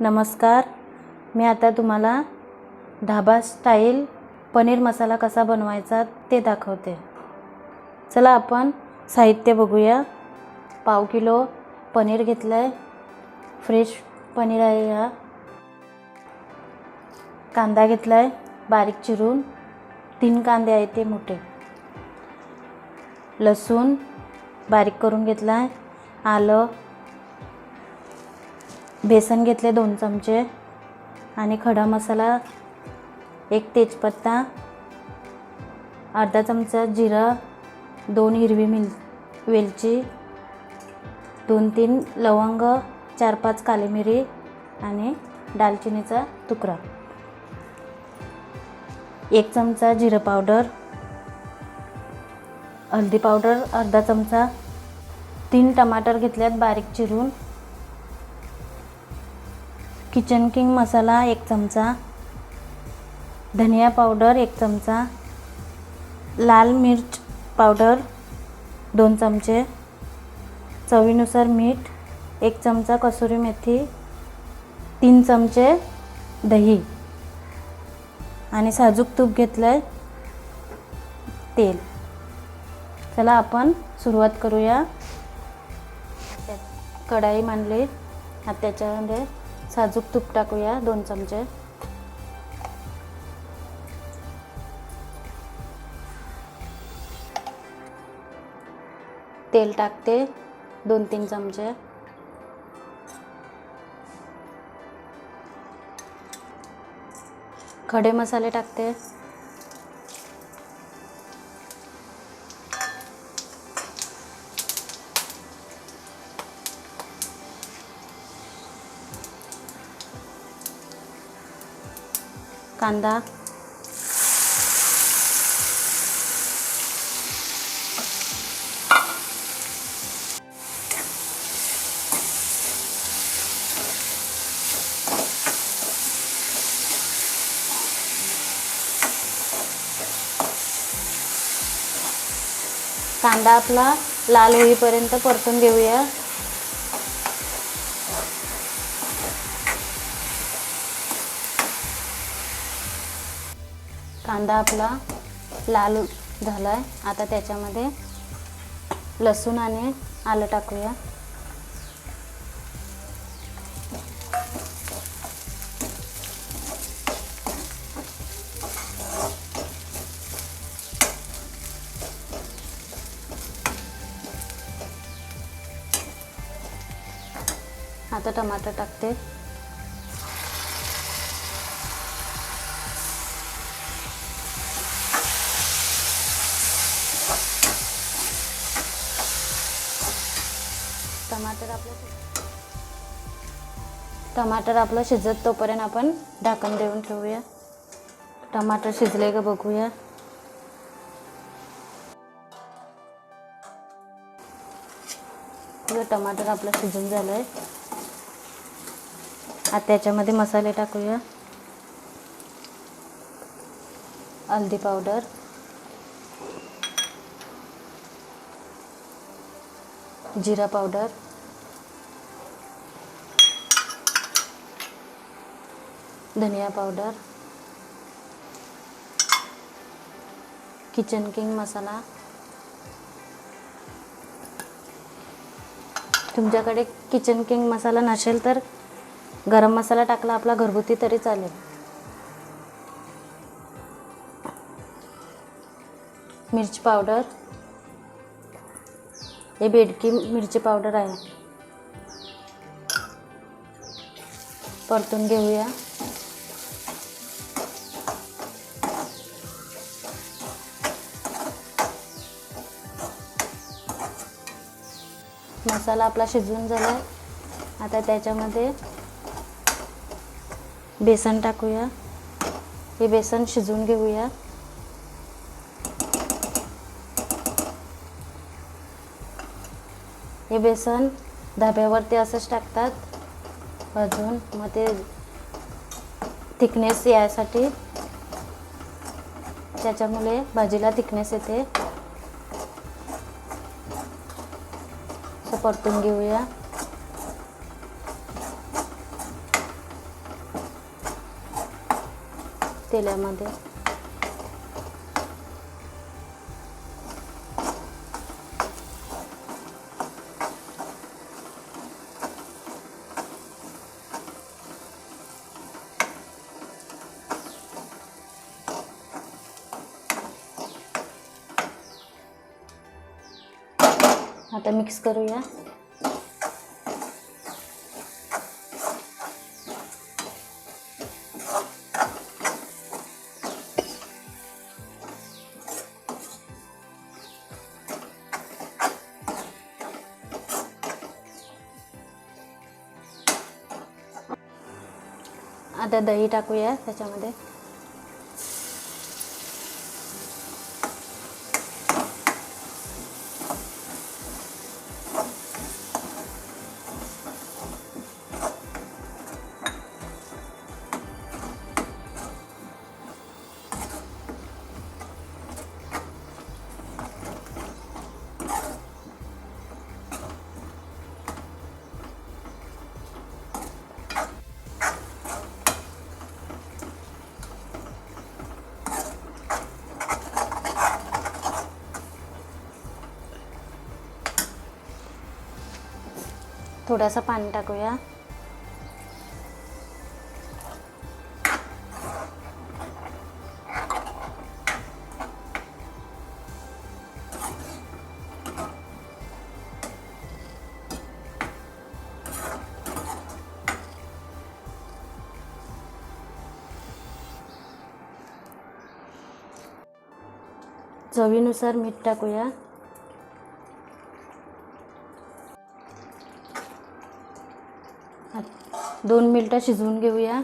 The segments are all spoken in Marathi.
नमस्कार, मी आता तुम्हाला ढाबा स्टाईल पनीर मसाला कसा बनवायचा ते दाखवते। चला आपण साहित्य बघूया। पाव किलो पनीर घेतलंय, फ्रेश पनीर आहे। हा कांदा घेतलाय बारीक चिरून, 3 कांदे आहेत ते मोठे। लसूण बारीक करून घेतलाय, आलं, बेसन घेतले 2 चमचे आणि खडा मसाला, 1 तेजपत्ता, अर्धा चमचा जिरा, 2 हिरवी वेलची, 2-3 लवंग, 4-5 काली मिरी आणि दालचिनीचा तुकडा, 1 चमचा जिरा पावडर, हळदी पावडर अर्धा चमचा, 3 टमाटर घेतल्यात बारीक चिरून, किचन किंग मसाला 1 चमचा, धनिया पावडर 1 चमचा, लाल मिर्च पावडर 2 चमचे, चवीनुसार मीठ, 1 चमचा कसुरी मेथी, 3 चमचे दही आणि साजूक तूप घेतलंय, तेल। चला आपण सुरुवात करूया। कढाई मांडली, आता त्याच्यामध्ये साजूक तूप टाकूया 2 चमचे। तेल टाकते 2-3 चमचे। खडे मसाले टाकते, कांदा, कांदा आपला लाल होईपर्यंत परतून घेऊया। कांदा आपला लाल झालाय, आता त्याच्यामध्ये लसूण आणि आलं टाकूया। आता टमाटर टाकते, टमाटर आपलं शिजत तोपर्यंत आपण ढाकण देऊन ठेवूया। टमाटर शिजले का बघूया। टमाटर आपलं शिजून झालंय, आता त्याच्यामध्ये मसाले टाकूया। हळदी पावडर, जिरा पावडर, धनिया पावडर, किचन किंग मसाला। तुमच्याकडे किचन किंग मसाला नसेल तर गरम मसाला टाकला आपला घरगुती तरी चालेल। मिर्च पावडर, हे बेडकी मिरची पावडर आहे, परतून घेऊया। मसाला आपला शिजून झालाय, आता त्याच्यामध्ये बेसन टाकूया। हे बेसन शिजवून घेऊया। हे बेसन धाब्यावरती असंच टाकतात भाजून, मग ते थिकनेस यासाठी, त्याच्यामुळे भाजीला थिकनेस येते। परतून घेऊया। तेलामध्ये. आता मिक्स करूया. आता दही टाकूया त्याच्यामध्ये. थोडासा पाणी टाकूया. चवीनुसार मीठ टाकूया. दोन मिनिटं शिजवून घेऊया.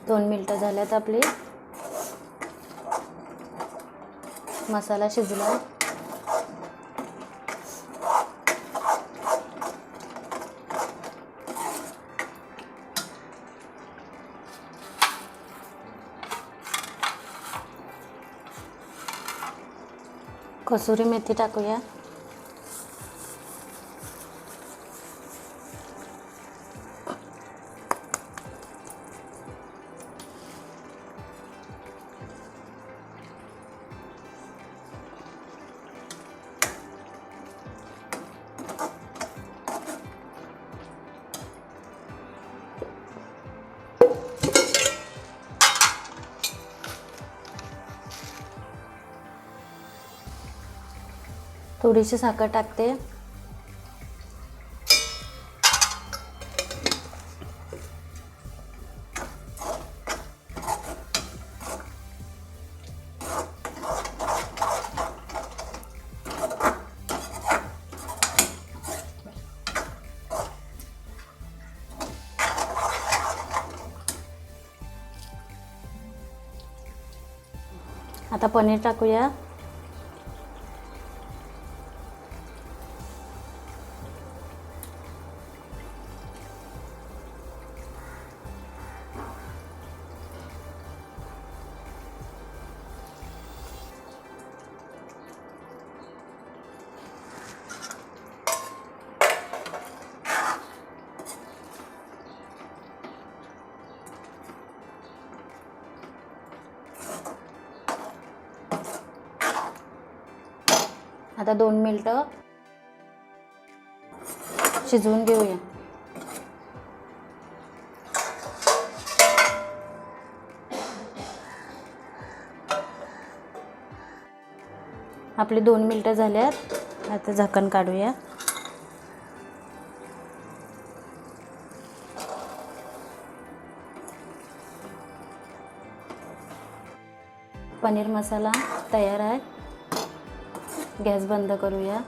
दोन मिनिटं झाल्यात आपली. मसाला शिजला. कसुरी मेथी टाकूया. थोडीशी साखर टाकते. आता पनीर टाकूया. आता 2 मिनिटं शिजवून घेऊया. आपली 2 मिनिटं झाल्यात. आता झाकण काढूया. पनीर मसाला तयार आहे. गॅस बंद करूया.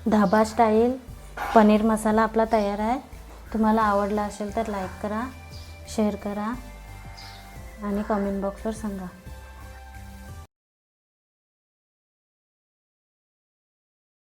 धाबा स्टाईल पनीर मसाला आपला तयार आहे. तुम्हाला आवडला असेल तर लाईक करा, शेअर करा. आणि कमेंट बॉक्सवर सांगा.